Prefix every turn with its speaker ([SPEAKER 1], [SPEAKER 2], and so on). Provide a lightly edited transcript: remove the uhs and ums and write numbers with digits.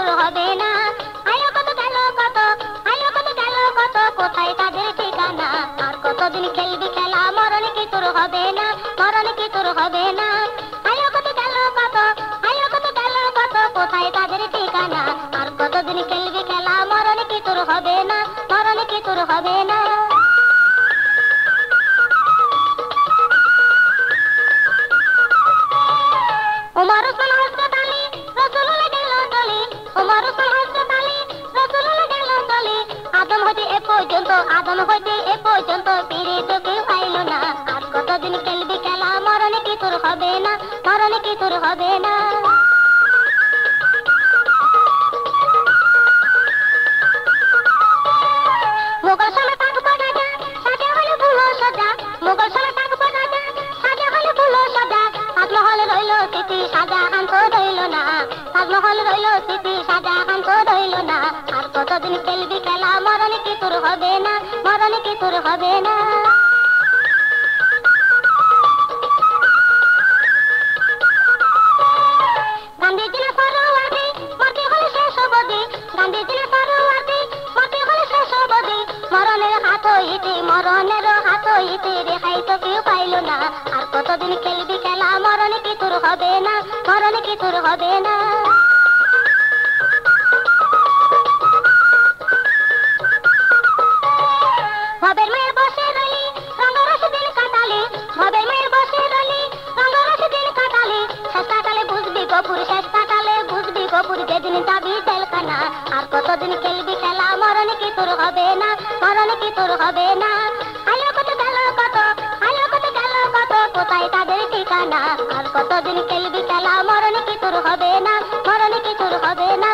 [SPEAKER 1] তোর হবে না। আইলো কত গেল কত, আইলো কত গেল কত, কোথায় তাদের ঠিকানা? আর কতদিন খেলবি খেলা, মরণ কি তোর হবে না, মরণ কি তোর হবে না। আইলো কত গেল কত, আইলো কত গেল কত, কোথায় তাদের ঠিকানা? আর কতদিন খেলবি খেলা, মরণ কি তোর হবে না, মরণ কি তোর হবে না। ওমর ওসমান হাসপাতালে রাসূলুল্লাহ গেল চলে, ওমর ওসমান হাসপাতালে রাসূলুল্লাহ গেল চলে। আদম হইতে এ পর্যন্ত, আদম হইতে এ পর্যন্ত ফিরে তো কেউ আইলো না। আর কতদিন খেলবি খেলা, মরণ কি তোর হবে না, মরণ কি তোর হবে না। মোগল সময় থাকবো রাজা, সাজা হলে ভুলো সজা, মোগল সময় থাকবো রাজা, সাজা হলে ভুলো সজা। তাজমহল রইল স্মৃতি, শাহজাহান তো রইল না, তাজমহল রইল স্মৃতি, শাহজাহান তো রইল না। আর কতদিন খেলবি খেলা, মরণ কি তোর হবে না, মরণ কি তোর হবে না। গান্ধীজি না সরোয়ার্দী, মরতে হলে শেষ অবধি, গান্ধীজি না সরোয়ার্দী, মরতে হলে শেষ অবধি। মরণের হাত হইতে, মরণের হাত হইতে রেহাই তো কেউ পাইল না। আর কতদিন খেলবি খেলা, মরণ কি তোর হবে না, মরণ কি তোর হবে না। ভবের মেয়ের বসে রইলি, রঙ্গরস দিন কাটালি, ভবের মেয়ের বসে রইলি, রঙ্গরস দিন কাটালি। শেষ কাটালে বুঝবি গপুর, শেষ কাটালে বুঝবি গপুর, যেদিন যাবি জেলখানা। আর কতদিন খেলবি খেলা, মরণ কি তোর হবে না, মরণ কি তোর হবে না। আইলো কত গেল কত, আইলো কত গেল কত, কোথায় তাদের ঠিকানা? আর কতদিন খেলবি খেলা, মরণ কি তোর হবে না, মরণ কি তোর হবে না।